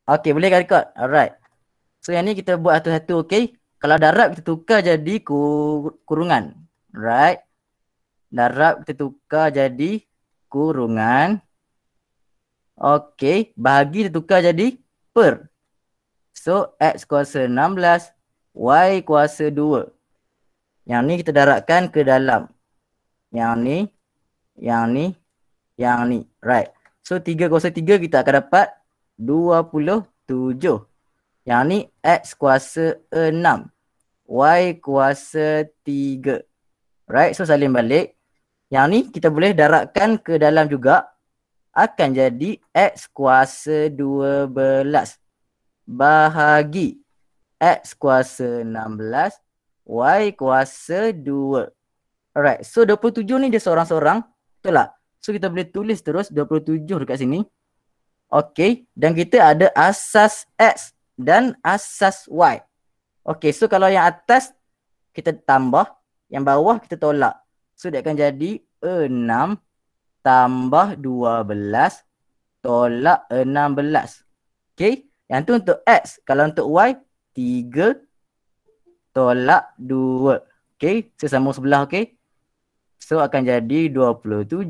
Okey, boleh kan record? Alright. So yang ni kita buat satu-satu, okey? Kalau darab kita tukar jadi kurungan. Right? Darab kita tukar jadi kurungan. Okey, bahagi kita tukar jadi per. So X kuasa 16, Y kuasa 2. Yang ni kita darabkan ke dalam. Yang ni, yang ni, yang ni. Right. So 3 kuasa 3 kita akan dapat 27. Yang ni X kuasa 6, Y kuasa 3. Right. So salin balik. Yang ni kita boleh darabkan ke dalam juga. Akan jadi X kuasa 12 bahagi X kuasa 16, Y kuasa 2. Alright, so 27 ni dia seorang-seorang, betul tak? So kita boleh tulis terus 27 dekat sini. Okey, dan kita ada asas X dan asas Y. Okey, so kalau yang atas kita tambah, yang bawah kita tolak. So dia akan jadi 6 tambah 12 tolak 16. Okey, yang tu untuk X. Kalau untuk Y, 3 tolak 2. Okey, so sambung sebelah, okey. So akan jadi 27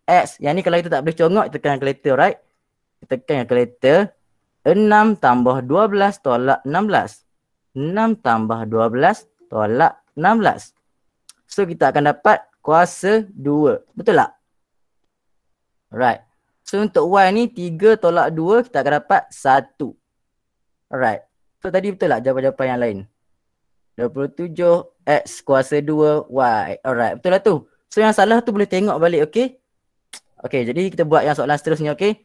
X. Yang ni kalau kita tak boleh congok, kita tekan kalkulator, right? Kita tekan kalkulator. 6 tambah 12 tolak 16. 6 tambah 12 tolak 16. So kita akan dapat kuasa 2. Betul tak? Alright. So untuk Y ni 3 tolak 2 kita akan dapat 1. Alright. So tadi betul tak jawapan-jawapan yang lain? 27 X kuasa 2 Y. Alright. Betul lah tu. So yang salah tu boleh tengok balik, okey? Okey, jadi kita buat yang soalan seterusnya, okey?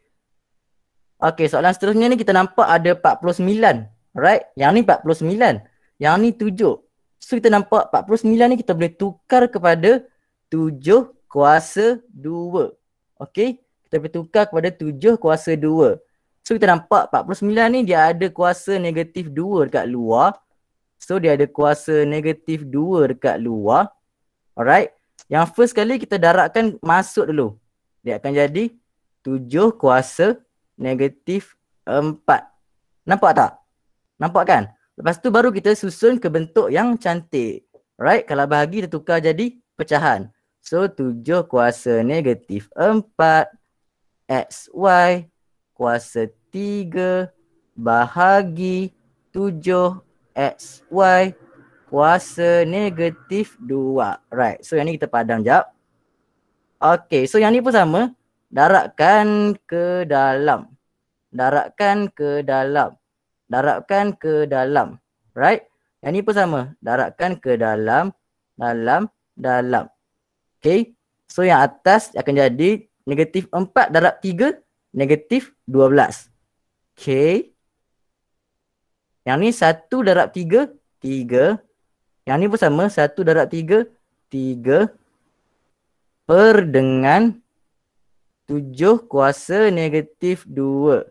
Okey, soalan seterusnya ni kita nampak ada 49. Alright. Yang ni 49. Yang ni 7. So kita nampak 49 ni kita boleh tukar kepada 7 kuasa 2. Okey, kita boleh tukar kepada 7 kuasa 2. So kita nampak 49 ni dia ada kuasa negatif 2 dekat luar. So dia ada kuasa negatif 2 dekat luar. Alright. Yang first kali kita darabkan masuk dulu. Dia akan jadi 7 kuasa negatif 4. Nampak tak? Nampak kan? Lepas tu baru kita susun ke bentuk yang cantik. Alright. Kalau bahagi kita tukar jadi pecahan. So 7 kuasa negatif 4 XY kuasa 3 bahagi 7 XY kuasa negatif 2. Right. So yang ni kita padam jap. Okay. So yang ni pun sama. Darabkan ke dalam. Darabkan ke dalam. Darabkan ke dalam. Right. Yang ni pun sama. Darabkan ke dalam. Dalam. Dalam. Okay. So yang atas akan jadi negatif 4 darab 3. Negatif 12. Okay. Yang ni 1 darab 3. 3. Yang ni pun sama. 1 darab 3. 3. Per dengan 7 kuasa negatif 2.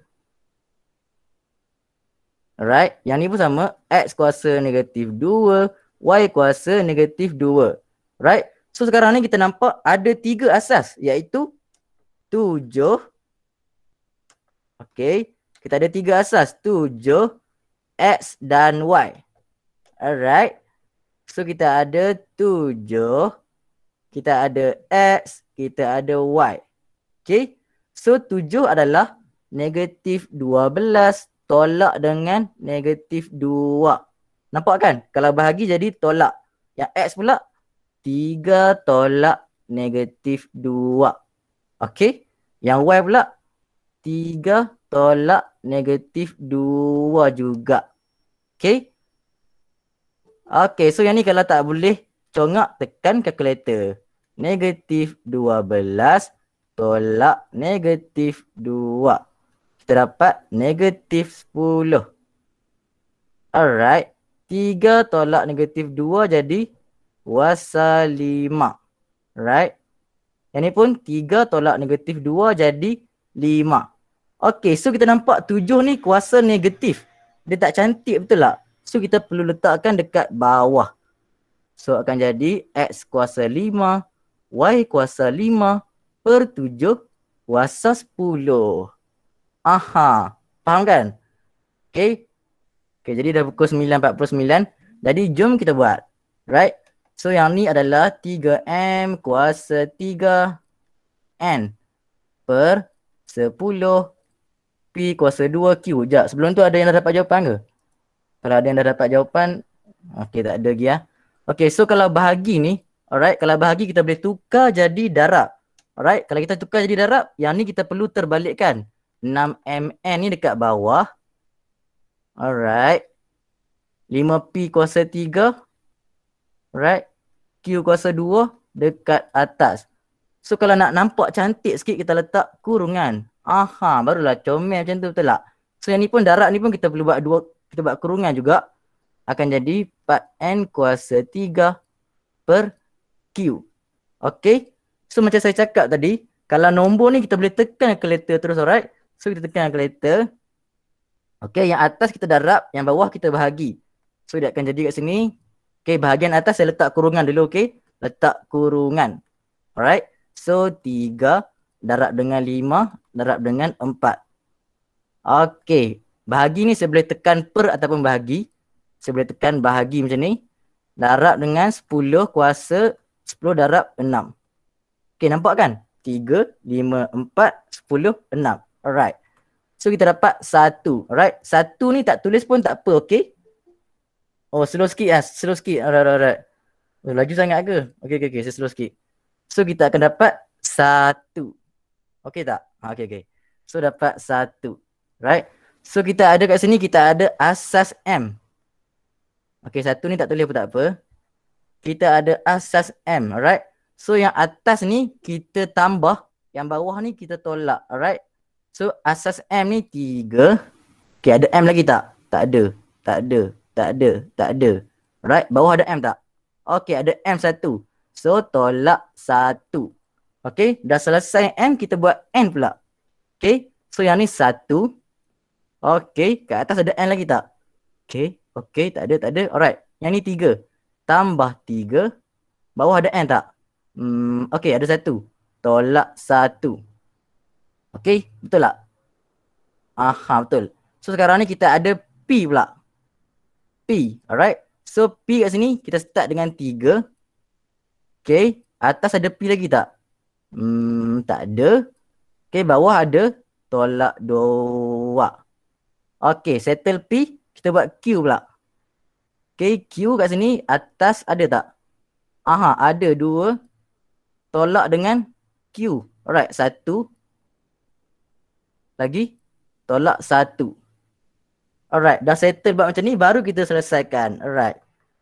Alright. Yang ni pun sama. X kuasa negatif 2. Y kuasa negatif 2. Right. So sekarang ni kita nampak ada 3 asas. Iaitu 7. Okay. Kita ada 3 asas. 7, X dan Y. Alright. So kita ada 7. Kita ada X. Kita ada Y. Okay. So 7 adalah negatif 12 tolak dengan negatif 2. Nampak kan? Kalau bahagi jadi tolak. Yang X pula 3 tolak negatif 2. Okay. Yang Y pula 3 tolak negatif 2 juga. Okay. Okay. So yang ni kalau tak boleh congak, tekan kalkulator. Negatif 12 tolak negatif 2. Kita dapat negatif 10. Alright. 3 tolak negatif 2 jadi kuasa 5. Right. Yang ni pun 3 tolak negatif 2 jadi 5. Okay, so kita nampak 7 ni kuasa negatif. Dia tak cantik, betul tak? So kita perlu letakkan dekat bawah. So akan jadi X kuasa 5, Y kuasa 5 per 7 kuasa 10. Aha, faham kan? Okay. Okay, jadi dah pukul 9.49. Jadi jom kita buat. Right. So yang ni adalah 3M kuasa 3N per 10 P kuasa 2Q. Sekejap, sebelum tu ada yang dah dapat jawapan ke? Kalau ada yang dah dapat jawapan, okay, tak ada lagi ya. Okay, so kalau bahagi ni, alright, kalau bahagi kita boleh tukar jadi darab. Alright, kalau kita tukar jadi darab, yang ni kita perlu terbalikkan. 6MN ni dekat bawah. Alright. 5P kuasa 3. Alright. Q kuasa 2 dekat atas. So kalau nak nampak cantik sikit, kita letak kurungan. Aha, barulah comel macam tu, betul tak? So yang ni pun darab ni pun kita perlu buat kita buat kurungan juga. Akan jadi 4N kuasa 3 per Q. Okay. So macam saya cakap tadi, kalau nombor ni kita boleh tekan kalkulator terus, alright. So kita tekan kalkulator. Okay, yang atas kita darab, yang bawah kita bahagi. So dia akan jadi kat sini. Okay, bahagian atas saya letak kurungan dulu, okay. Letak kurungan. Alright. So 3 darab dengan 5 darab dengan 4. Okay. Bahagi ni saya boleh tekan per ataupun bahagi. Saya boleh tekan bahagi macam ni. Darab dengan 10 kuasa 10 darab 6. Okay, nampak kan? 3, 5, 4, 10, 6. Alright. So kita dapat 1. Alright. 1 ni tak tulis pun tak apa, okay? Oh, slow sikit lah. Slow sikit. Alright. Oh, laju sangat ke? Okay. Saya slow sikit. So kita akan dapat 1. Okay tak? Okay. So dapat 1. Right. So kita ada kat sini, kita ada asas M. Okay, 1 ni tak tulis pun tak apa. Kita ada asas M. Alright. So yang atas ni kita tambah, yang bawah ni kita tolak. Alright. So asas M ni 3. Okay, ada M lagi tak? Tak ada. Right. Bawah ada M tak? Okay, ada M 1. So tolak 1. Okay, dah selesai M, kita buat N pula. Okay, so yang ni 1. Okay, kat atas ada N lagi tak? Okay, tak ada. Alright, yang ni 3. Tambah 3. Bawah ada N tak? Okay, ada 1. Tolak 1. Okay, betul tak? Aha, betul. So sekarang ni kita ada P pula. P, alright. So P kat sini kita start dengan 3. Okay, atas ada P lagi tak? Tak ada. Okay, bawah ada. Tolak 2. Okay, settle P. Kita buat Q pula. Okay, Q kat sini atas ada tak? Aha, ada 2. Tolak dengan Q. Alright, 1. Lagi. Tolak 1. Alright, dah settle buat macam ni, baru kita selesaikan. Alright.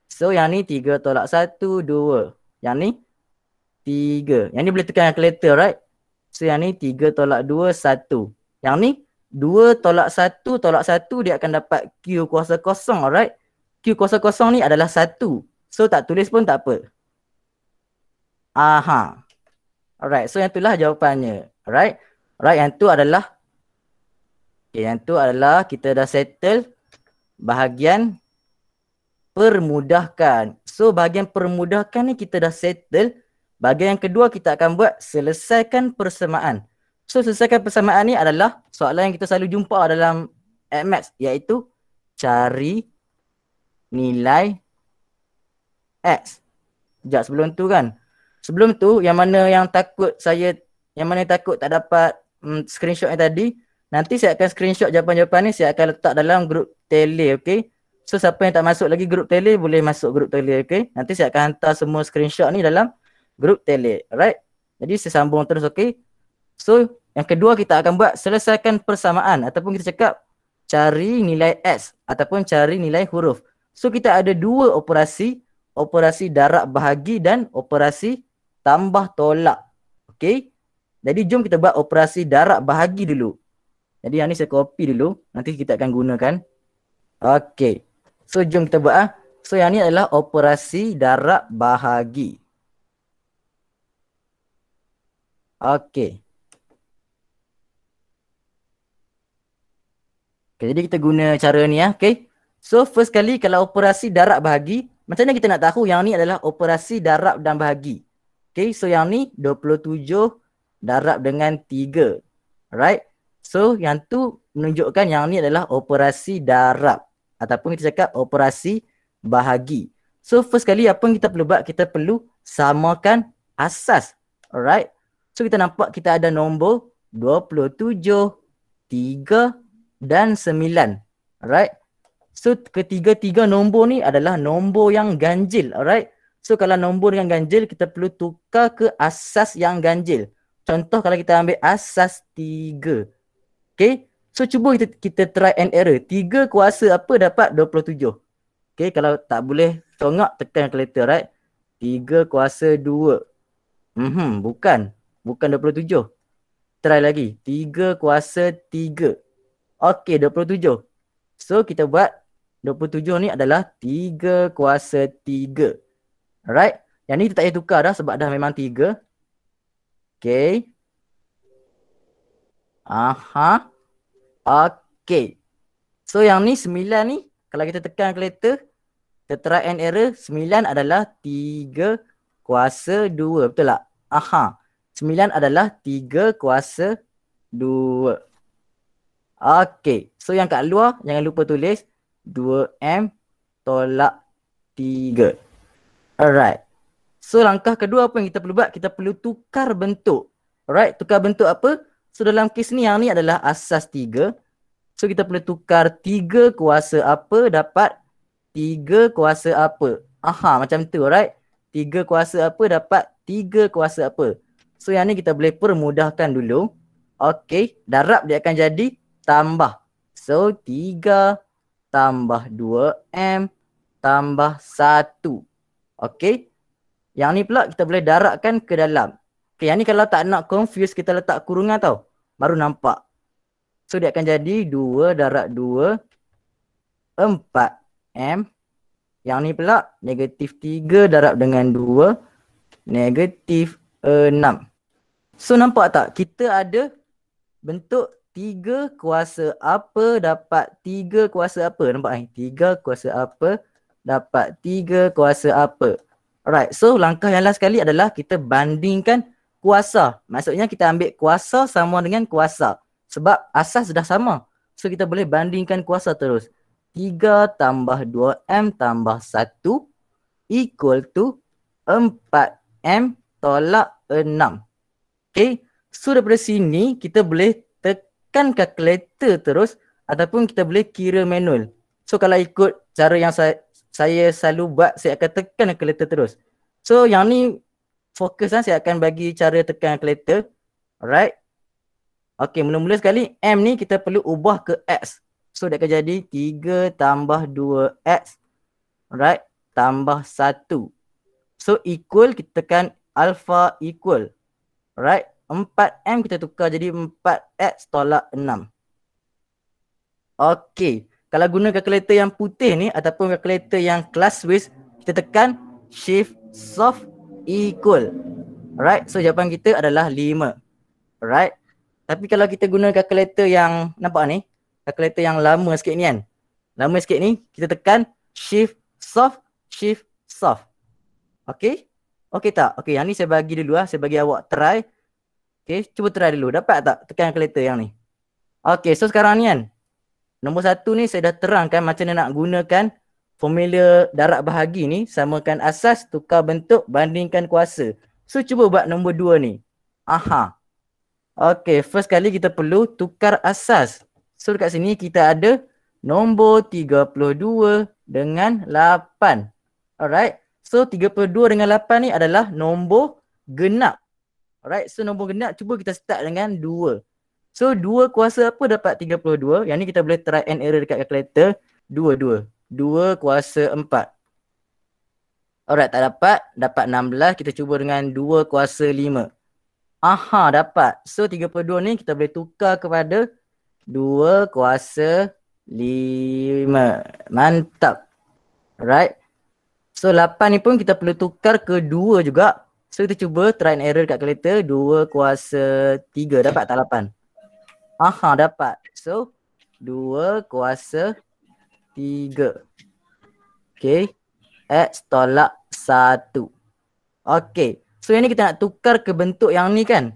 So yang ni 3 tolak 1, 2. Yang ni 3. Yang ni boleh tekan kalkulator, right? So yang ni 3 tolak 2, 1. Yang ni 2 tolak 1 tolak 1, dia akan dapat Q kuasa kosong, alright? Q kuasa kosong ni adalah 1. So tak tulis pun tak apa. Aha. Alright, so yang itulah jawapannya. Alright. Alright, yang tu adalah yang tu adalah kita dah settle bahagian permudahkan. So bahagian permudahkan ni kita dah settle. Bahagian yang kedua kita akan buat selesaikan persamaan. So selesaikan persamaan ni adalah soalan yang kita selalu jumpa dalam Maths, iaitu cari nilai X. Sekejap, sebelum tu kan. Sebelum tu yang mana yang takut tak dapat screenshot yang tadi, nanti saya akan screenshot jawapan-jawapan ni, saya akan letak dalam grup tele, okey? So siapa yang tak masuk lagi grup tele boleh masuk grup tele, okey? Nanti saya akan hantar semua screenshot ni dalam grup tele, alright? Jadi saya sambung terus, okey? So yang kedua kita akan buat selesaikan persamaan, ataupun kita cakap cari nilai X ataupun cari nilai huruf. So kita ada 2 operasi, operasi darab bahagi dan operasi tambah tolak, okey? Jadi jom kita buat operasi darab bahagi dulu. Jadi yang ni saya copy dulu, nanti kita akan gunakan. Okey. So jom kita buat . So yang ni adalah operasi darab bahagi. Okey. Okay, jadi kita guna cara ni okey. So first kali kalau operasi darab bahagi, macam mana kita nak tahu yang ni adalah operasi darab dan bahagi? Okey, so yang ni 27 darab dengan 3. Alright. So yang tu menunjukkan yang ni adalah operasi darab ataupun kita cakap operasi bahagi. So first kali apa yang kita perlu buat? Kita perlu samakan asas. Alright. So kita nampak kita ada nombor 27, 3 dan 9. Alright. So ketiga-tiga nombor ni adalah nombor yang ganjil. Alright. So kalau nombor yang ganjil kita perlu tukar ke asas yang ganjil. Contoh kalau kita ambil asas 3. Okay. So cuba kita try and error. 3 kuasa apa dapat 27. Okay. Kalau tak boleh tongak tekan kalkulator. Right. 3 kuasa 2. Bukan 27. Try lagi. 3 kuasa 3. Okay, 27. So kita buat 27 ni adalah 3 kuasa 3. Alright. Yang ni kita tak payah tukar dah sebab dah memang 3. Okay. Okay. So yang ni 9 ni kalau kita tekan kalkulator, kita try and error, 9 adalah 3 kuasa 2. Betul tak? 9 adalah 3 kuasa 2. Okay. So yang kat luar jangan lupa tulis 2M tolak 3. Alright. So langkah kedua apa yang kita perlu buat? Kita perlu tukar bentuk. Alright. Tukar bentuk apa? So dalam kes ni yang ni adalah asas 3. So kita perlu tukar 3 kuasa apa dapat 3 kuasa apa. Macam tu. Alright. 3 kuasa apa dapat 3 kuasa apa. So yang ni kita boleh permudahkan dulu. Okay. Darab dia akan jadi tambah. So 3 tambah 2M tambah 1. Okay. Yang ni pula kita boleh darabkan ke dalam. Okay. Yang ni kalau tak nak confuse kita letak kurungan tau. Baru nampak. So dia akan jadi 2 darab 2 4M. Yang ni pula negatif 3 darab dengan 2 negatif 6. So nampak tak? Kita ada bentuk 3 kuasa apa dapat 3 kuasa apa. Nampak ni? 3 kuasa apa dapat 3 kuasa apa. Alright. So langkah yang last sekali adalah kita bandingkan kuasa. Maksudnya kita ambil kuasa sama dengan kuasa. Sebab asas dah sama. So kita boleh bandingkan kuasa terus. 3 tambah 2M tambah 1 equal to 4M tolak 6. Okay. So daripada sini kita boleh tekan kalkulator terus ataupun kita boleh kira manual. So kalau ikut cara yang saya selalu buat, saya akan tekan kalkulator terus. So yang ni fokus lah, saya akan bagi cara tekan kalkulator. Alright. Okay, mula-mula sekali M ni kita perlu ubah ke X. So dia akan jadi 3 tambah 2X. Alright. Tambah 1. So equal kita tekan alpha equal. Alright. 4M kita tukar jadi 4X tolak 6. Okay. Kalau guna kalkulator yang putih ni ataupun kalkulator yang class-based, kita tekan shift soft equal. Alright. So jawapan kita adalah 5. Alright. Tapi kalau kita guna kalkulator yang nampak ni, kalkulator yang lama sikit ni kan. Lama sikit ni kita tekan shift soft. Okay. Okay tak? Okay, yang ni saya bagi dulu lah. Saya bagi awak try. Okay, cuba try dulu. Dapat tak tekan kalkulator yang ni? Okay, so sekarang ni kan. Nombor 1 ni saya dah terangkan macam mana nak gunakan formula darab bahagi ni. Samakan asas, tukar bentuk, bandingkan kuasa. So cuba buat nombor 2 ni. Okay, first kali kita perlu tukar asas. So dekat sini kita ada nombor 32 dengan 8. Alright. So 32 dengan 8 ni adalah nombor genap. Alright. So nombor genap cuba kita start dengan 2. So 2 kuasa apa dapat 32? Yang ni kita boleh try and error dekat kalkulator. 2 kuasa 4. Alright, tak dapat. Dapat 16. Kita cuba dengan 2 kuasa 5. Dapat. So 32 ni kita boleh tukar kepada 2 kuasa 5. Mantap. Alright. So 8 ni pun kita perlu tukar ke 2 juga. So kita cuba try and error kat kalkulator. 2 kuasa 3. Dapat tak 8? Dapat. So 2 kuasa 3. Okay. X tolak 1. Okay. So yang ni kita nak tukar ke bentuk yang ni kan.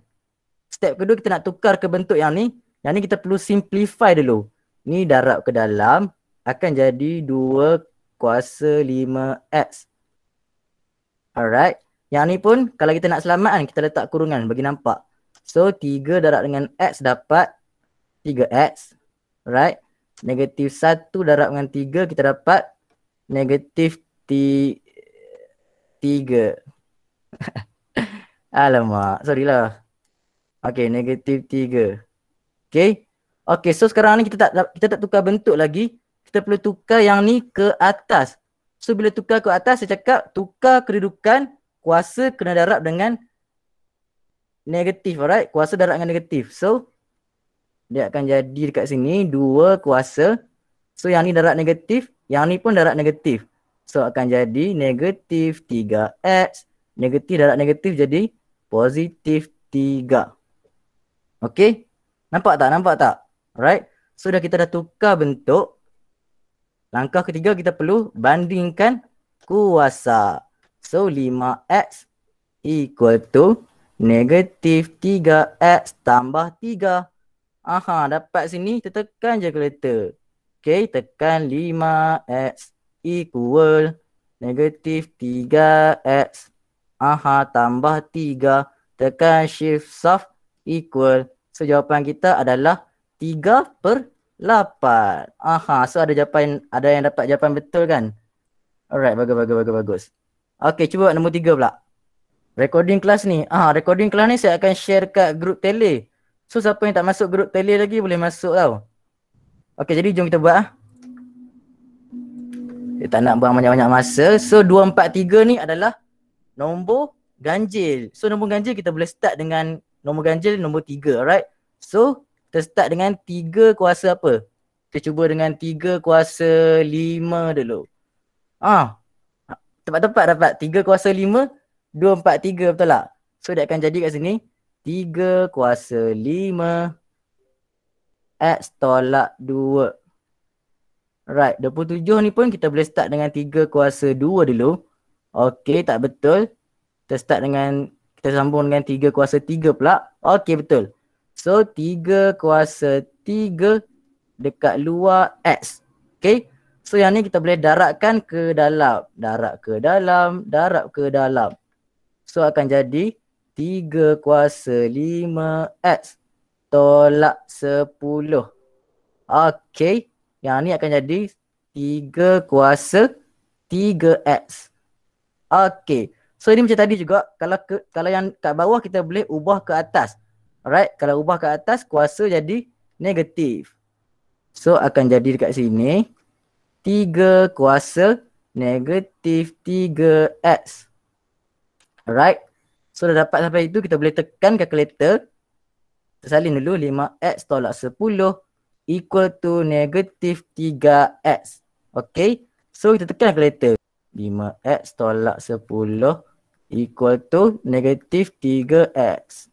Step kedua kita nak tukar ke bentuk yang ni. Yang ni kita perlu simplify dulu. Ni darab ke dalam akan jadi 2 kuasa 5x. Alright. Yang ni pun kalau kita nak selamatkan, kita letak kurungan bagi nampak. So 3 darab dengan x dapat 3x. Alright. Negatif 1 darab dengan 3 kita dapat negatif 3. Alamak, sorry lah. Okay, negatif 3. Okay. Okay, so sekarang ni kita tak tukar bentuk lagi. Kita perlu tukar yang ni ke atas. So bila tukar ke atas, saya cakap tukar kedudukan kuasa kena darab dengan negatif. Alright, kuasa darab dengan negatif. So dia akan jadi dekat sini 2 kuasa. So yang ni darab negatif, yang ni pun darab negatif. So akan jadi negatif 3x. Negatif darab negatif jadi positif 3. Okay, nampak tak? Nampak tak? Alright, so dah kita dah tukar bentuk. Langkah ketiga kita perlu bandingkan kuasa. So 5x equal to negatif 3x tambah 3. Aha, dapat sini kita tekan je kalkulator. Okay, tekan 5x equal negatif 3x. Aha, tambah 3. Tekan shift soft equal. So jawapan kita adalah 3/8. Aha, so ada yang dapat jawapan betul kan? Alright, bagus. Okay, cuba buat nombor 3 pula. Recording kelas ni. Recording kelas ni saya akan share kat grup tele. So siapa yang tak masuk grup tele lagi boleh masuk tau. Okay, jadi jom kita buat . Dia tak nak buang banyak-banyak masa. So 243 ni adalah nombor ganjil. So nombor ganjil kita boleh start dengan nombor ganjil nombor 3, alright? So kita start dengan 3 kuasa apa? Kita cuba dengan 3 kuasa 5 dulu. Tepat-tepat dapat 3 kuasa 5, 243 betul tak? So dia akan jadi kat sini 3 kuasa 5 x tolak 2. Right, 27 ni pun kita boleh start dengan 3 kuasa 2 dulu. Okey, tak betul. Kita sambung dengan 3 kuasa 3 pula. Okey, betul. So 3 kuasa 3 dekat luar x. Okay. So yang ni kita boleh darabkan ke dalam. Darab ke dalam. So akan jadi 3 kuasa 5x tolak 10. Okay. Yang ni akan jadi 3 kuasa 3x. Okay. So ini macam tadi juga. Kalau yang kat bawah kita boleh ubah ke atas. Alright, kalau ubah ke atas kuasa jadi negatif. So akan jadi dekat sini 3 kuasa negatif 3x. Alright. So dah dapat sampai itu kita boleh tekan kalkulator. Tersalin dulu 5x tolak 10 equal to negatif 3x. Okay. So kita tekan kalkulator. 5x tolak 10 equal to negatif 3x.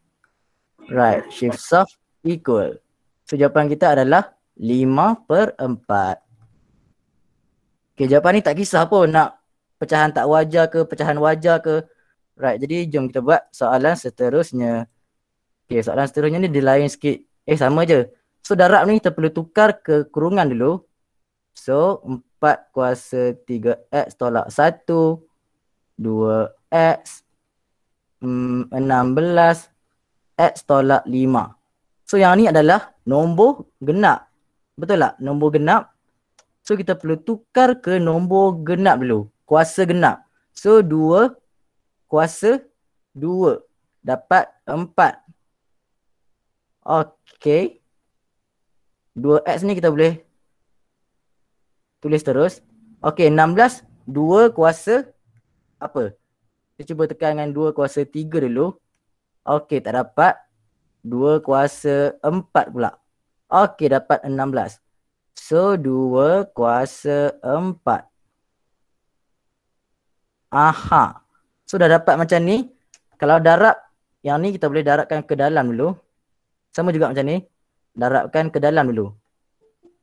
Right, shift soft equal. So jawapan kita adalah 5/4. Okay, jawapan ni tak kisah pun nak pecahan tak wajar ke, pecahan wajar ke. Right, jadi jom kita buat soalan seterusnya. Okay, soalan seterusnya ni dia lain sikit. Sama je. So darab ni kita perlu tukar ke kurungan dulu. So 4 kuasa 3x tolak 1. 2x 16 x tolak 5. So yang ni adalah nombor genap. Betul tak? Nombor genap. So kita perlu tukar ke nombor genap dulu. Kuasa genap. So 2 kuasa 2 dapat 4. Okay. 2x ni kita boleh tulis terus. Okay, 16 2 kuasa apa? Kita cuba tekan dengan 2 kuasa 3 dulu. Okey, tak dapat. 2 kuasa 4 pula. Okey, dapat 16. So 2 kuasa 4. Aha. So dah dapat macam ni. Kalau darab, yang ni kita boleh darabkan ke dalam dulu. Sama juga macam ni. Darabkan ke dalam dulu.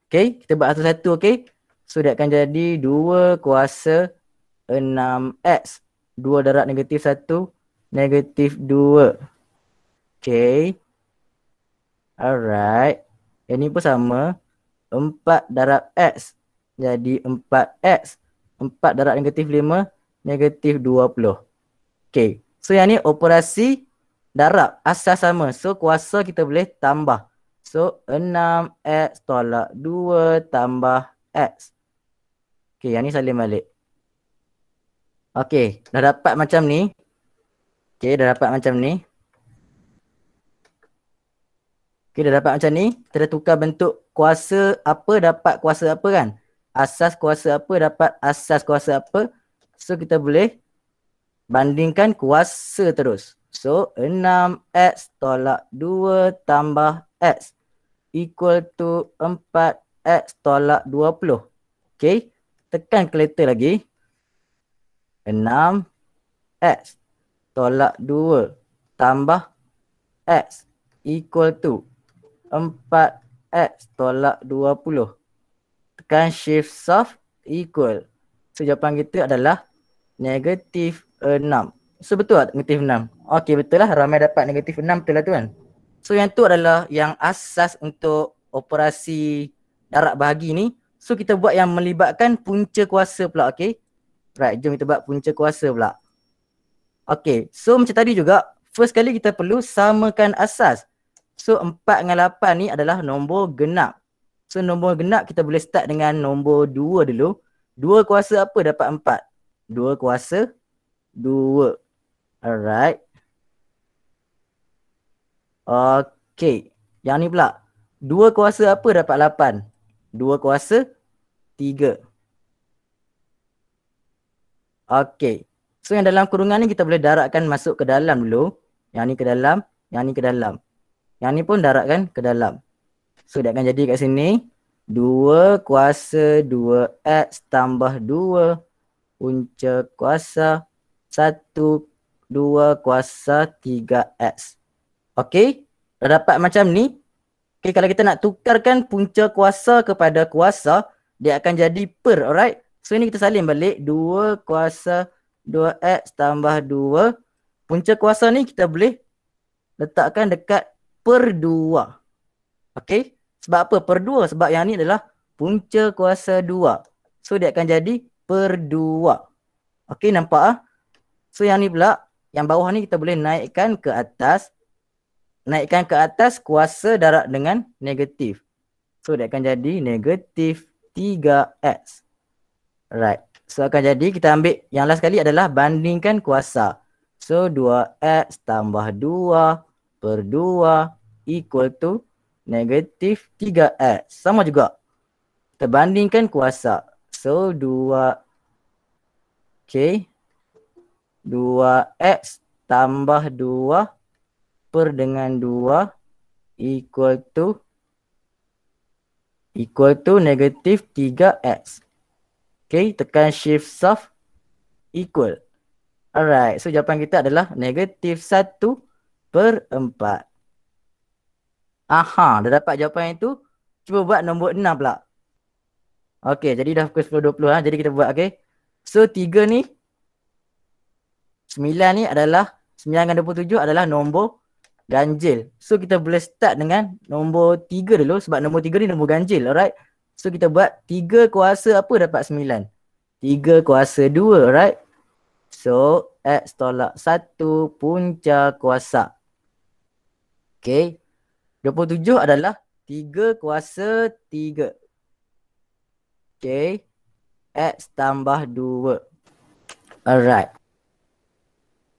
Okey, kita buat satu-satu, okey. So dia akan jadi 2 kuasa 6x. 2 darab negatif 1. Negatif 2. Okay. Alright. Yang ni pun sama. 4 darab X. Jadi 4X. 4 darab negatif 5, negatif 20. Okay. So yang ni operasi darab. Asas sama. So kuasa kita boleh tambah. So 6X tolak 2 tambah X. Okay, yang ni salin balik. Okay, dah dapat macam ni. Okay, dah dapat macam ni. Okay, dah dapat macam ni. Kita dah tukar bentuk kuasa apa dapat kuasa apa kan. Asas kuasa apa dapat asas kuasa apa. So kita boleh bandingkan kuasa terus. So 6X tolak 2 tambah X equal to 4X tolak 20. Okay, tekan kalkulator lagi. 6X tolak 2 tambah X equal to 4X tolak 20. Tekan shift soft equal. So jawapan kita adalah negatif 6. So betul tak negatif 6? Okey, betul lah. Ramai dapat negatif 6 betul lah tu kan. So yang tu adalah yang asas untuk operasi darab bahagi ni. So kita buat yang melibatkan punca kuasa pula. Okey. Right, jom kita buat punca kuasa pula. Okey, so macam tadi juga. First kali kita perlu samakan asas. So 4 dengan 8 ni adalah nombor genap. So nombor genap kita boleh start dengan nombor 2 dulu. 2 kuasa apa dapat 4? 2 kuasa 2. Alright. Okey. Yang ni pula. 2 kuasa apa dapat 8? 2 kuasa 3. Okey. So yang dalam kurungan ni kita boleh darabkan masuk ke dalam dulu. Yang ni ke dalam, yang ni ke dalam. Yang ni pun darabkan ke dalam. So dia akan jadi kat sini 2 kuasa 2X tambah 2 punca kuasa 1 2 kuasa 3X. Okey, dah dapat macam ni. Okey, kalau kita nak tukarkan punca kuasa kepada kuasa, dia akan jadi per, alright? So ini kita salin balik 2 kuasa 2X tambah 2. Punca kuasa ni kita boleh letakkan dekat per 2. Okey, sebab apa per 2? Sebab yang ni adalah punca kuasa 2. So dia akan jadi per 2. Okey, nampak ah? So yang ni pula, yang bawah ni kita boleh naikkan ke atas. Naikkan ke atas kuasa darab dengan negatif. So dia akan jadi negatif 3X. Right. So akan jadi kita ambil yang last kali adalah bandingkan kuasa. So 2X tambah 2 per 2 equal to negatif 3X. Sama juga. Kita bandingkan kuasa. So 2. Okay. 2X tambah 2 per dengan 2 equal to negatif 3X. Okay, tekan shift soft equal. Alright, so jawapan kita adalah negatif 1 per 4. Aha, dah dapat jawapan itu. Cuba buat nombor 6 pula. Okay, jadi dah pukul 10.20 lah. Jadi kita buat, okay. So 3 ni, 9 ni adalah, 9 dengan 27 adalah nombor ganjil. So kita boleh start dengan nombor 3 dulu. Sebab nombor 3 ni nombor ganjil, alright. So kita buat 3 kuasa apa dapat 9? 3 kuasa 2, right? So X tolak 1 punca kuasa. Okay. 27 adalah 3 kuasa 3. Okay. X tambah 2. Alright.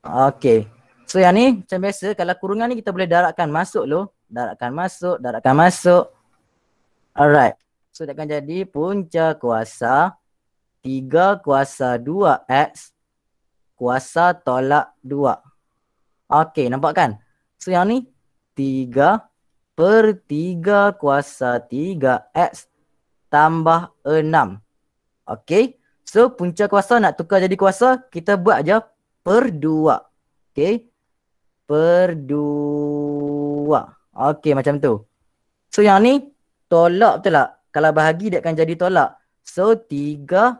Okay. So yang ni macam biasa kalau kurungan ni kita boleh darabkan masuk loh. Darabkan masuk, darabkan masuk. Alright. So dia akan jadi punca kuasa 3 kuasa 2X kuasa tolak 2. Okey, nampak kan? So yang ni 3 per 3 kuasa 3X tambah 6. Okey. So punca kuasa nak tukar jadi kuasa, kita buat aja per 2. Okey. Per 2. Okey, macam tu. So yang ni tolak betul tak? Kalau bahagi dia akan jadi tolak. So 3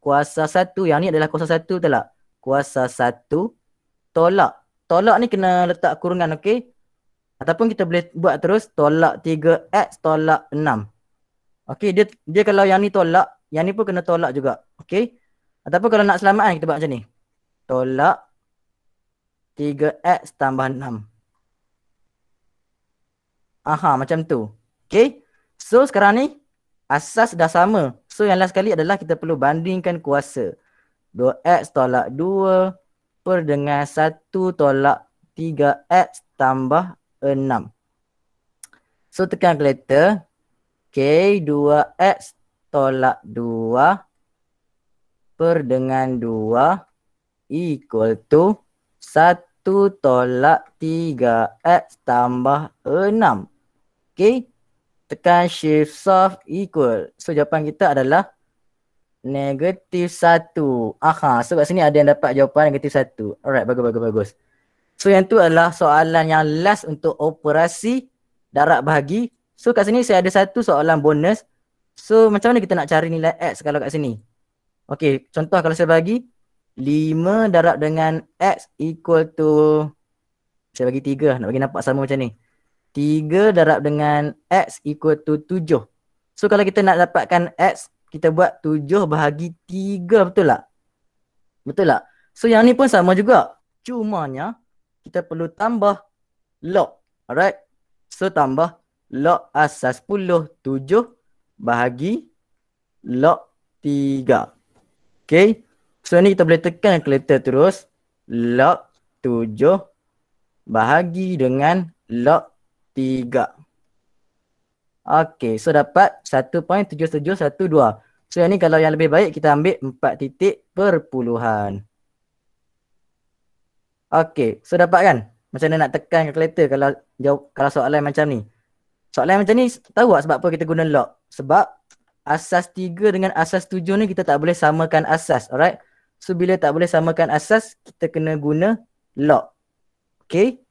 kuasa 1. Yang ni adalah kuasa 1 betul tak? Kuasa 1 tolak. Tolak ni kena letak kurungan, okey? Ataupun kita boleh buat terus tolak 3x tolak 6. Okey, dia kalau yang ni tolak, yang ni pun kena tolak juga. Okey. Ataupun kalau nak selamatkan kita buat macam ni. Tolak 3x tambah 6. Aha, macam tu. Okey. So sekarang ni asas dah sama. So yang last sekali adalah kita perlu bandingkan kuasa. 2x tolak 2 per dengan 1 tolak 3x tambah 6. So tekan kalkulator. Okay, 2x tolak 2 per dengan 2 equal to 1 tolak 3x tambah 6. Okay, tekan shift solve equal. So jawapan kita adalah negatif 1. Aha, so kat sini ada yang dapat jawapan negatif 1. Alright, bagus. So yang tu adalah soalan yang last untuk operasi darab bahagi. So kat sini saya ada satu soalan bonus. So macam mana kita nak cari nilai X kalau kat sini? Okey, contoh kalau saya bagi 5 darab dengan X equal to, saya bagi 3, nak bagi nampak sama macam ni. 3 darab dengan X equal to 7. So kalau kita nak dapatkan X, kita buat 7 bahagi 3, betul tak? Betul tak? So yang ni pun sama juga. Cumanya kita perlu tambah log. Alright. So tambah log asas 10, 7 bahagi log 3. Okay. So ni kita boleh tekan kalkulator terus. Log 7 bahagi dengan log 3. Okay. So dapat 1.7712. So yang ni kalau yang lebih baik kita ambil 4 titik perpuluhan. Okay, so dapat kan? Macam mana nak tekan kalkulator kalau soalan macam ni. Soalan macam ni tahu tak sebab apa kita guna log? Sebab asas 3 dengan asas 7 ni kita tak boleh samakan asas, alright? So bila tak boleh samakan asas, kita kena guna log. Okay?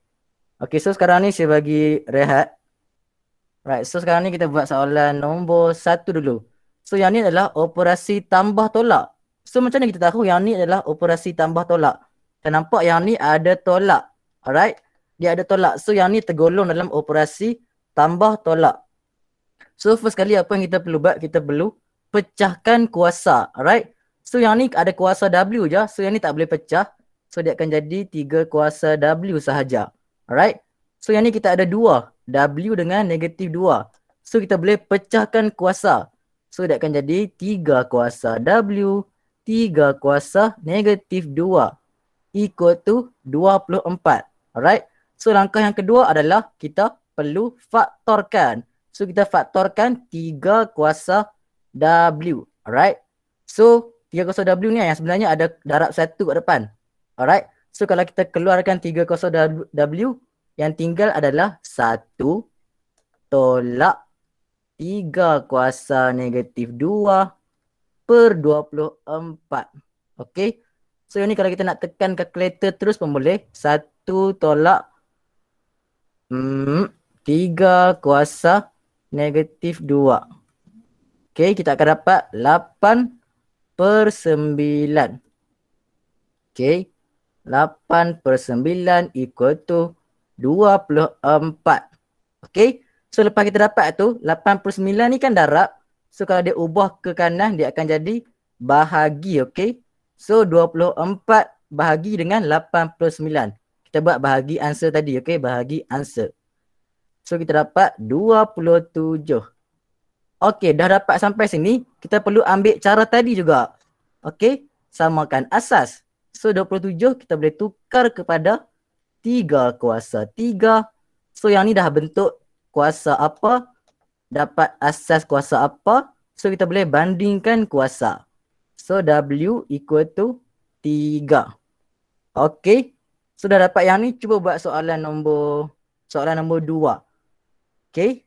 Okay, so sekarang ni saya bagi rehat. Right, so sekarang ni kita buat soalan nombor 1 dulu. So yang ni adalah operasi tambah tolak. So macam mana kita tahu yang ni adalah operasi tambah tolak? Kita nampak yang ni ada tolak. Alright. Dia ada tolak. So yang ni tergolong dalam operasi tambah tolak. So first kali apa yang kita perlu buat? Kita perlu pecahkan kuasa. Alright. So yang ni ada kuasa W je. So yang ni tak boleh pecah. So dia akan jadi 3 kuasa W sahaja. Alright. So yang ni kita ada 2. W dengan negatif 2. So kita boleh pecahkan kuasa. So dia akan jadi 3 kuasa W. 3 kuasa negatif 2. Equal to 24. Alright. So langkah yang kedua adalah kita perlu faktorkan. So kita faktorkan 3 kuasa W. Alright. So 3 kuasa W ni yang sebenarnya ada darab 1 kat depan. Alright. So kalau kita keluarkan 3 kuasa W, yang tinggal adalah 1 tolak 3 kuasa negatif 2 per 24. Okay. So yang ni kalau kita nak tekan kalkulator terus pun boleh. 1 tolak 3 kuasa negatif 2. Okay, kita akan dapat 8 per 9. Okay, 8 per 9 equal to 24. Okay, so lepas kita dapat tu 8 per 9 ni kan darab. So kalau dia ubah ke kanan dia akan jadi bahagi. Okay. So 24 bahagi dengan 8 plus 9. Kita buat bahagi answer tadi. Okay, bahagi answer. So kita dapat 27. Okay, dah dapat sampai sini. Kita perlu ambil cara tadi juga. Okay, samakan asas. So 27 kita boleh tukar kepada 3 kuasa 3. So yang ni dah bentuk kuasa apa, dapat asas kuasa apa. So kita boleh bandingkan kuasa. So W equal to 3. Okay. So dah dapat yang ni. Cuba buat soalan nombor 2. Okay.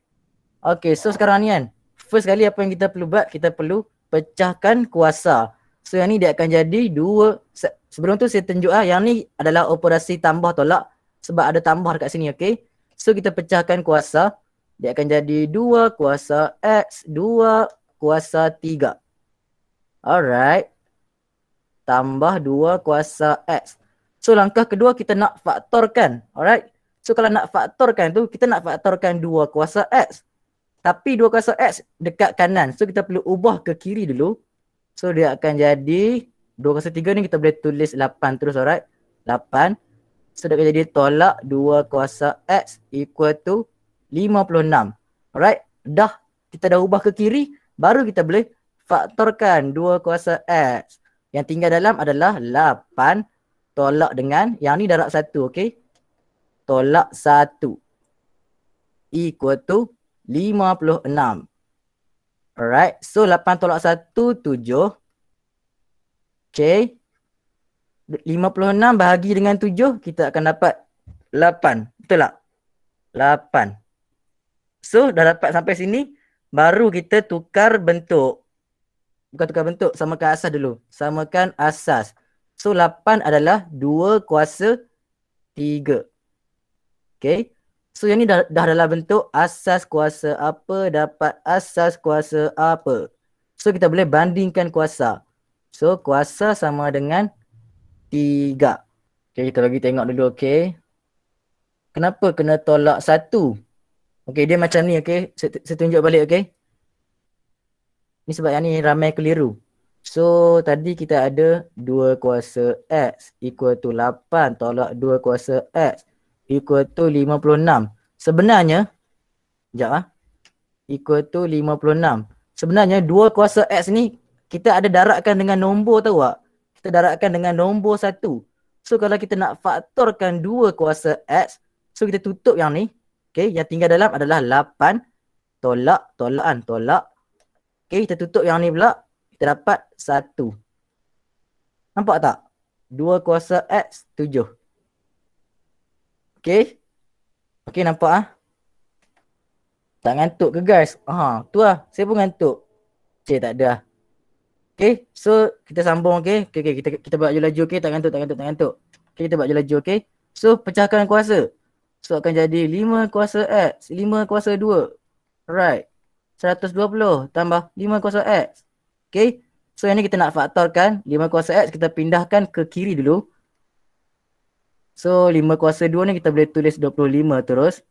Okay. So sekarang ni kan. First kali apa yang kita perlu buat? Kita perlu pecahkan kuasa. So yang ni dia akan jadi 2. Sebelum tu saya tunjuk yang ni adalah operasi tambah tolak. Sebab ada tambah dekat sini. Okay. So kita pecahkan kuasa. Dia akan jadi 2 kuasa X 2 kuasa 3. Alright. Tambah 2 kuasa X. So langkah kedua kita nak faktorkan. Alright. So kalau nak faktorkan tu, kita nak faktorkan 2 kuasa X. Tapi 2 kuasa X dekat kanan. So kita perlu ubah ke kiri dulu. So dia akan jadi 2 kuasa 3 ni kita boleh tulis 8 terus, alright. 8. So dia akan jadi tolak 2 kuasa X equal to 56. Alright. Kita dah ubah ke kiri. Baru kita boleh faktorkan 2 kuasa X. Yang tinggal dalam adalah 8 tolak dengan, yang ni darab 1, okay. Tolak 1 equal to 56. Alright. So 8 tolak 1, 7. Okay. 56 bahagi dengan 7, kita akan dapat 8. Betul tak? 8. So dah dapat sampai sini. Baru kita tukar bentuk. Bukan tukar bentuk, samakan asas dulu. Samakan asas. So 8 adalah 2 kuasa 3. Okay. So yang ni dah dalam bentuk asas kuasa apa dapat asas kuasa apa. So kita boleh bandingkan kuasa. So kuasa sama dengan 3. Okay, kita bagi tengok dulu, okay. Kenapa kena tolak 1? Okay, dia macam ni, okay. Saya tunjuk balik, okay. Ni sebab yang ni ramai keliru. So tadi kita ada 2 kuasa X equal to 8 tolak 2 kuasa X equal to 56. Sebenarnya, sekejap equal to 56. Sebenarnya 2 kuasa X ni kita ada darabkan dengan nombor, tahu tak? Kita darabkan dengan nombor 1. So kalau kita nak faktorkan 2 kuasa X, so kita tutup yang ni. Okay, yang tinggal dalam adalah 8 tolak, tolakan, tolak. Okay, kita tutup yang ni pula. Kita dapat 1. Nampak tak? 2 kuasa X, 7. Okay. Okay, nampak Tak ngantuk ke guys? Tu lah. Saya pun ngantuk. Cik, tak ada. Okay, so kita sambung, okay. Okay, kita buat laju, okay. Tak ngantuk. Okay, kita buat laju, okay. So, pecahkan kuasa. So, akan jadi 5 kuasa X, 5 kuasa 2. Alright. 120 tambah 5 kuasa X. Okay. So, yang ni kita nak faktorkan. 5 kuasa X kita pindahkan ke kiri dulu. So 5 kuasa 2 ni kita boleh tulis 25 terus.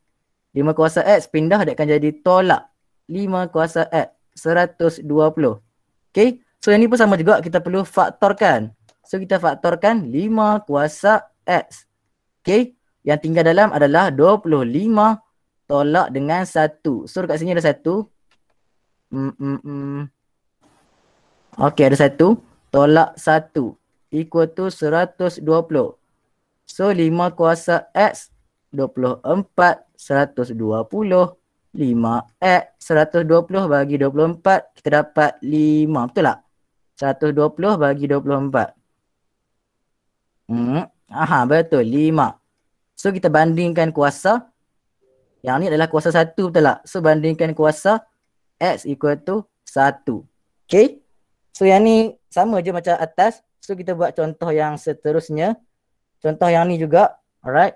5 kuasa X pindah dia akan jadi tolak 5 kuasa X 120. Okay. So yang ni pun sama juga, kita perlu faktorkan. So kita faktorkan 5 kuasa X. Okay. Yang tinggal dalam adalah 25 tolak dengan 1. So dekat sini ada 1. Okay, ada 1 tolak 1 equal to 120. So 5 kuasa X 24 120 5X 120 bagi 24 kita dapat 5. Betul tak? 120 bagi 24. Betul 5. So kita bandingkan kuasa. Yang ni adalah kuasa 1, betul tak? So bandingkan kuasa X equal to 1. Okay. So yang ni sama je macam atas. So kita buat contoh yang seterusnya. Contoh yang ni juga. Alright.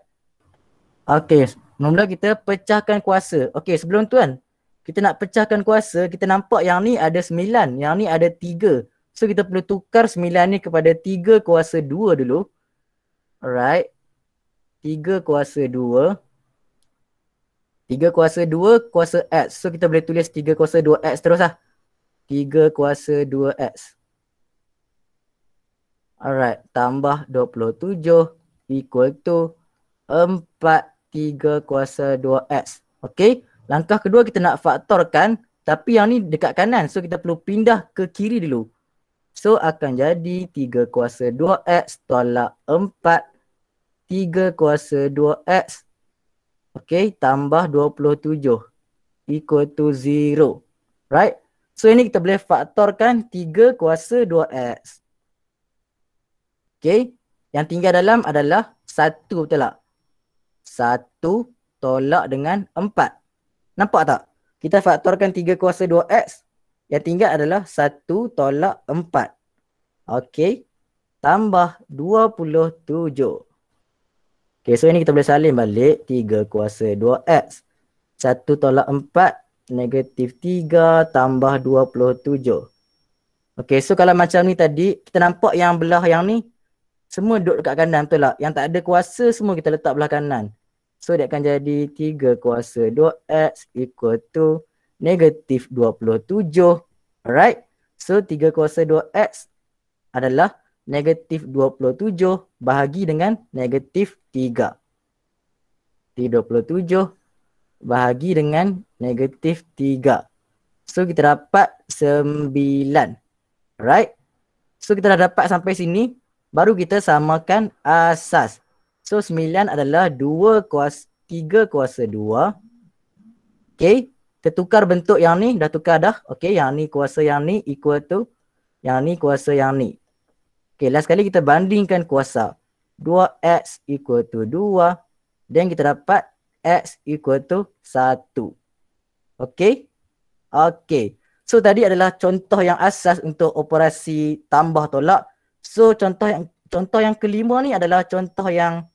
Okay. Mula-mula kita pecahkan kuasa. Okay, sebelum tu kan, kita nak pecahkan kuasa, kita nampak yang ni ada 9. Yang ni ada 3. So kita perlu tukar 9 ni kepada 3 kuasa 2 dulu. Alright. 3 kuasa 2. 3 kuasa 2 kuasa X. So kita boleh tulis 3 kuasa 2X terus lah. 3 kuasa 2X. Alright. Tambah 27. Equal to 4 3 kuasa 2X. Okay. Langkah kedua kita nak faktorkan. Tapi yang ni dekat kanan. So kita perlu pindah ke kiri dulu. So akan jadi 3 kuasa 2X tolak 4. 3 kuasa 2X. Okay. Tambah 27. Equal to 0. Right. So ini kita boleh faktorkan 3 kuasa 2X. Okay. Yang tinggal dalam adalah 1, betul tak? 1 tolak dengan 4. Nampak tak? Kita faktorkan 3 kuasa 2X. Yang tinggal adalah 1 tolak 4. Okey. Tambah 27. Okey, so ini kita boleh salin balik. 3 kuasa 2X. 1 tolak 4. Negatif 3 tambah 27. Okey, so kalau macam ni tadi, kita nampak yang belah yang ni semua duduk dekat kanan, betul tak? Yang tak ada kuasa semua kita letak belah kanan. So dia akan jadi 3 kuasa 2x equal to negatif 27. Alright. So 3 kuasa 2x adalah negatif 27 bahagi dengan negatif 3. 27 bahagi dengan negatif 3. So kita dapat 9. Alright. So kita dah dapat sampai sini. Baru kita samakan asas. So 9 adalah 2 kuasa 3 kuasa 2. Okay. Kita tukar bentuk yang ni. Dah tukar dah. Okay. Yang ni kuasa yang ni equal to yang ni kuasa yang ni. Okay. Last kali kita bandingkan kuasa. 2x equal to 2. Dan kita dapat x equal to 1. Okay. Okay. So tadi adalah contoh yang asas untuk operasi tambah tolak. So contoh yang kelima ni adalah contoh yang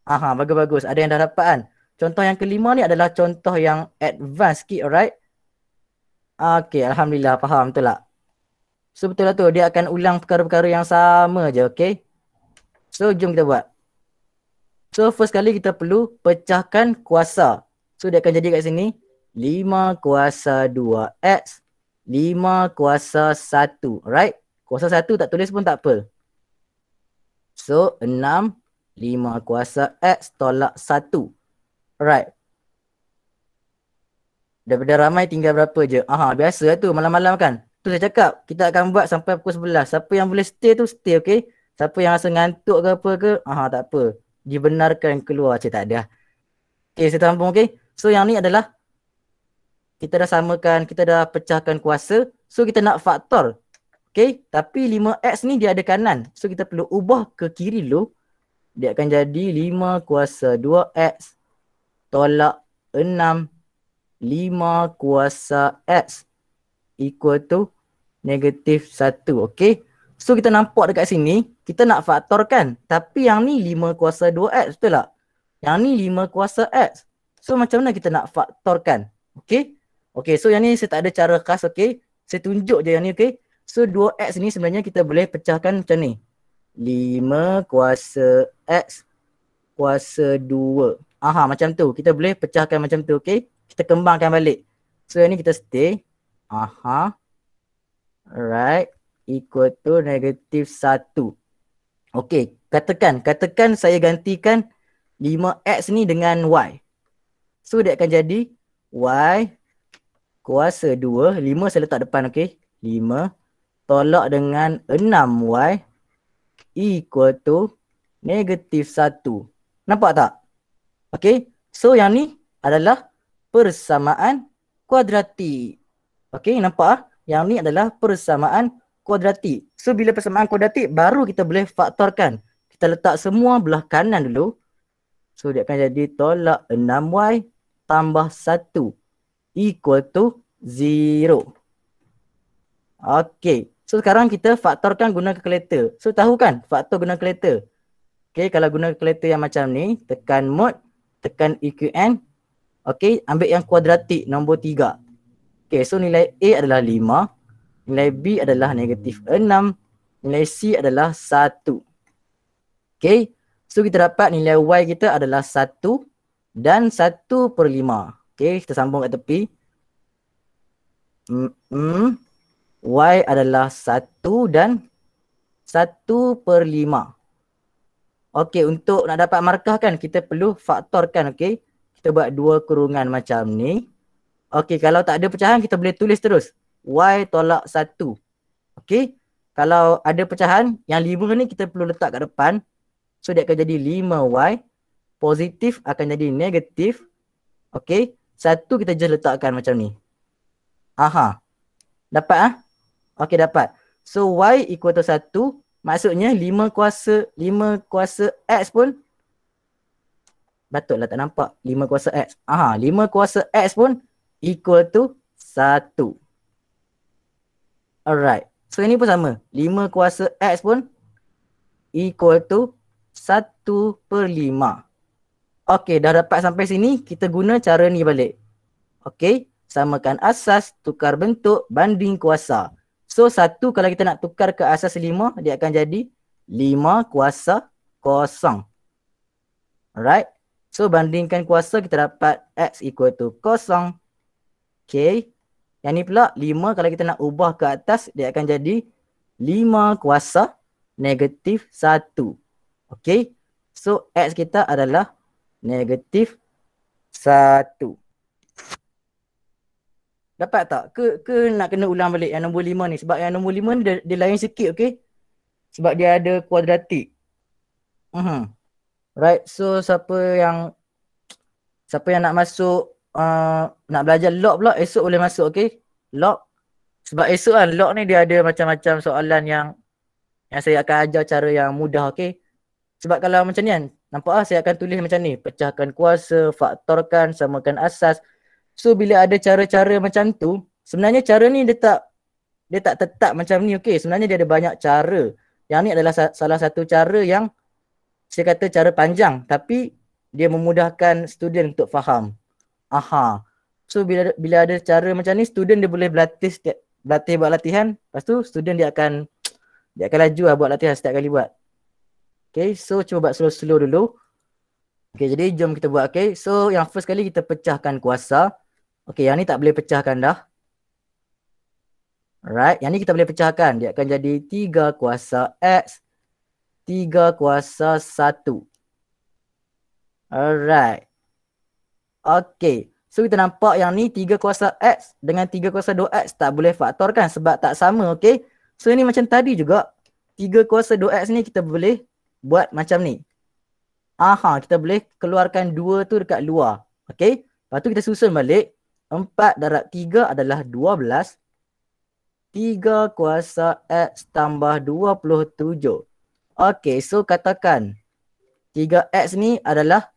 bagus-bagus. Ada yang dah dapat kan? Contoh yang kelima ni adalah contoh yang advance sikit, alright? Okay, alhamdulillah faham betul tak? So betul lah tu, dia akan ulang perkara-perkara yang sama je, okay? So jom kita buat. So first kali kita perlu pecahkan kuasa. So dia akan jadi kat sini 5 kuasa 2x 5 kuasa 1. Alright. Kuasa 1 tak tulis pun tak apa. So 6 5 kuasa x tolak 1. Alright. Daripada ramai tinggal berapa je. Biasa tu malam-malam kan. Tu saya cakap kita akan buat sampai pukul 11. Siapa yang boleh stay tu stay, okay. Siapa yang rasa ngantuk ke apa ke, tak apa. Dibenarkan keluar. Tak ada. Okay, saya sambung, okay. So yang ni adalah kita dah samakan, kita dah pecahkan kuasa. So kita nak faktor. Okay. Tapi 5x ni dia ada kanan. So kita perlu ubah ke kiri dulu. Dia akan jadi 5 kuasa 2x tolak 6 5 kuasa x equal to negatif 1. Okay. So kita nampak dekat sini. Kita nak faktorkan. Tapi yang ni 5 kuasa 2x. Betul tak? Yang ni 5 kuasa x. So macam mana kita nak faktorkan? Okay. Okay, so yang ni saya tak ada cara khas, okay. Saya tunjuk je yang ni, okay. So 2x ni sebenarnya kita boleh pecahkan macam ni. 5 kuasa x kuasa 2. Macam tu. Kita boleh pecahkan macam tu, okay. Kita kembangkan balik. So yang ni kita stay. Alright. Equal to negatif 1. Okay, katakan saya gantikan 5x ni dengan y. So dia akan jadi y kuasa 2, 5 saya letak depan, okay. 5 tolak dengan 6y equal to negatif 1. Nampak tak? Okay. So yang ni adalah persamaan kuadratik. Okay, nampak? Yang ni adalah persamaan kuadratik. So bila persamaan kuadratik baru kita boleh faktorkan. Kita letak semua belah kanan dulu. So dia akan jadi tolak 6y tambah 1 equal to 0. Okay. So sekarang kita faktorkan guna kalkulator. So tahu kan faktor guna kalkulator? Okay. Kalau guna kalkulator yang macam ni, tekan mod, tekan EQN. Okay. Ambil yang kuadratik nombor 3. Okay. So nilai A adalah 5. Nilai B adalah negatif 6. Nilai C adalah 1. Okay. So kita dapat nilai Y kita adalah 1 dan 1/5. Okay. Kita sambung kat tepi. Y adalah 1 dan 1/5. Okey, untuk nak dapat markah kan kita perlu faktorkan, okey. Kita buat 2 kurungan macam ni. Okey, kalau tak ada pecahan kita boleh tulis terus. Y tolak 1. Okey. Kalau ada pecahan, yang 5 ni kita perlu letak kat depan. So dia akan jadi 5y. Positif akan jadi negatif. Okey. 1 kita just letakkan macam ni. Dapat Okey, dapat. So y equal to 1. Maksudnya 5 kuasa x pun patutlah tak nampak 5 kuasa x. 5 kuasa x pun equal to 1. Alright. So ini pun sama. 5 kuasa x pun equal to 1/5. Okey, dah dapat sampai sini. Kita guna cara ni balik. Okey. Samakan asas, tukar bentuk, banding kuasa. So 1 kalau kita nak tukar ke asas 5, dia akan jadi 5 kuasa kosong. Alright. So bandingkan kuasa kita dapat X equal to kosong. Okay. Yang ni pula 5 kalau kita nak ubah ke atas dia akan jadi 5 kuasa negatif 1. Okay. So X kita adalah negatif 1. Dapat tak? Ke nak kena ulang balik yang nombor 5 ni? Sebab yang nombor 5 ni dia lain sikit, okay? Sebab dia ada kuadratik. Right, so siapa yang nak masuk nak belajar log pula esok boleh masuk, okay? Log. Sebab esok kan log ni dia ada macam-macam soalan yang saya akan ajar cara yang mudah, okay? Sebab kalau macam ni kan, nampak saya akan tulis macam ni, pecahkan kuasa, faktorkan, samakan asas. So bila ada cara-cara macam tu, sebenarnya cara ni dia tak tetap macam ni, okay? Sebenarnya dia ada banyak cara. Yang ni adalah salah satu cara yang saya kata cara panjang, tapi dia memudahkan student untuk faham. So bila ada cara macam ni, student dia boleh berlatih buat latihan. Lepas tu student dia akan laju lah buat latihan setiap kali buat. Okay, so cuba buat slow-slow dulu. Okay, jadi jom kita buat, okay. So yang first kali kita pecahkan kuasa. Okay, yang ni tak boleh pecahkan dah. Alright, yang ni kita boleh pecahkan. Dia akan jadi 3 kuasa X 3 kuasa 1. Alright. Okay. So kita nampak yang ni 3 kuasa X dengan 3 kuasa 2X tak boleh faktorkan sebab tak sama, okay. So ni macam tadi juga. 3 kuasa 2X ni kita boleh buat macam ni. Kita boleh keluarkan 2 tu dekat luar. Okay. Lepas tu kita susun balik. 4 darab 3 adalah 12. 3 kuasa X tambah 27. Okay, so katakan 3X ni adalah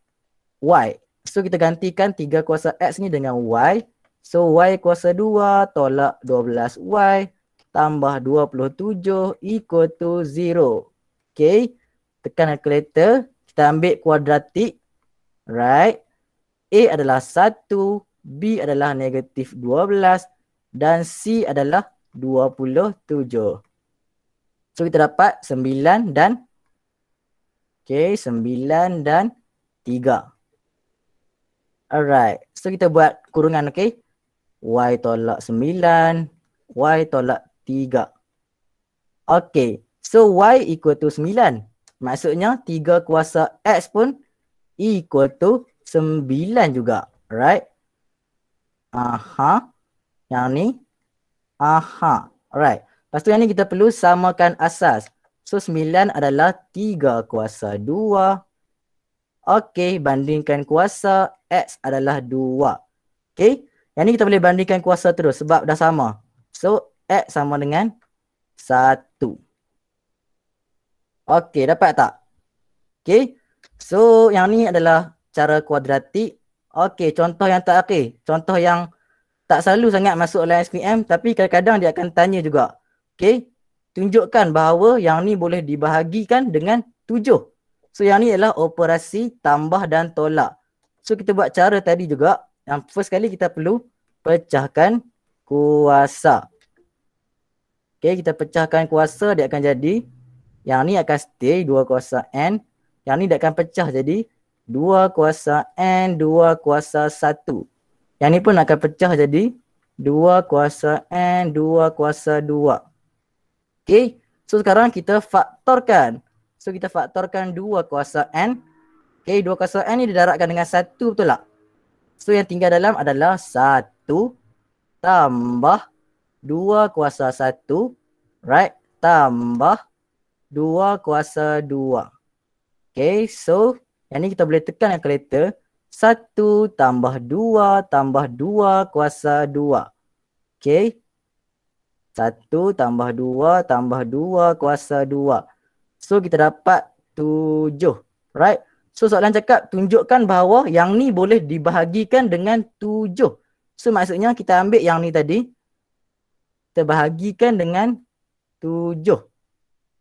Y. So kita gantikan 3 kuasa X ni dengan Y. So Y kuasa 2 tolak 12Y tambah 27 equal to 0. Okay, tekan calculator. Kita ambil kuadratik. Right. A adalah 1, B adalah negatif 12 dan C adalah 27. So kita dapat 9 dan 9 dan 3. Alright. So kita buat kurungan, okay. Y tolak 9, Y tolak 3. Okay. So Y equal to 9. Maksudnya 3 kuasa X pun equal to 9 juga. Right. Yang ni. Alright. Lepas tu yang ni kita perlu samakan asas. So 9 adalah 3 kuasa 2. Okey, bandingkan kuasa X adalah 2. Okey, yang ni kita boleh bandingkan kuasa terus sebab dah sama. So X sama dengan 1. Okey, dapat tak? Okey, so yang ni adalah cara kuadratik. Okey, contoh yang terakhir. Contoh yang tak selalu sangat masuk dalam SPM tapi kadang-kadang dia akan tanya juga. Okey, tunjukkan bahawa yang ni boleh dibahagikan dengan 7. So yang ni adalah operasi tambah dan tolak. So kita buat cara tadi juga. Yang first kali kita perlu pecahkan kuasa. Okey, kita pecahkan kuasa dia akan jadi. Yang ni akan stay 2 kuasa N. Yang ni dia akan pecah jadi 2 kuasa N, 2 kuasa 1. Yang ni pun akan pecah jadi 2 kuasa N, 2 kuasa 2. Okay, so sekarang kita faktorkan. So kita faktorkan 2 kuasa N. Okay, 2 kuasa N ni didarabkan dengan 1, betul tak? So yang tinggal dalam adalah 1 tambah 2 kuasa 1. Right, tambah 2 kuasa 2. Okay, so yang ni kita boleh tekan calculator. 1 tambah 2 tambah 2 kuasa 2. Okay. 1 tambah 2 tambah 2 kuasa 2. So kita dapat 7. Right. So soalan cakap tunjukkan bahawa yang ni boleh dibahagikan dengan 7. So maksudnya kita ambil yang ni tadi. Kita bahagikan dengan 7.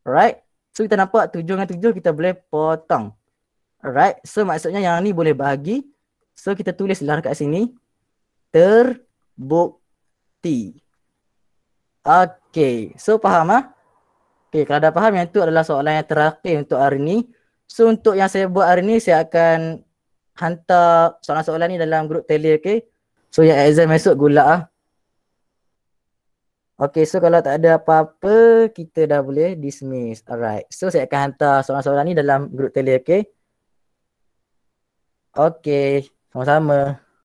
Right. So kita nampak 7 dengan 7 kita boleh potong. Alright. So maksudnya yang ni boleh bahagi. So kita tulislah kat sini. Terbukti. Okay. So faham ah? Okay. Kalau dah faham yang tu adalah soalan yang terakhir untuk hari ni. So untuk yang saya buat hari ni saya akan hantar soalan-soalan ni dalam grup tele, okay? So yang exam esok gula ah. Okay, so kalau tak ada apa-apa, kita dah boleh dismiss. Alright, so saya akan hantar soalan-soalan ni dalam grup tele, okay? Okay, sama-sama.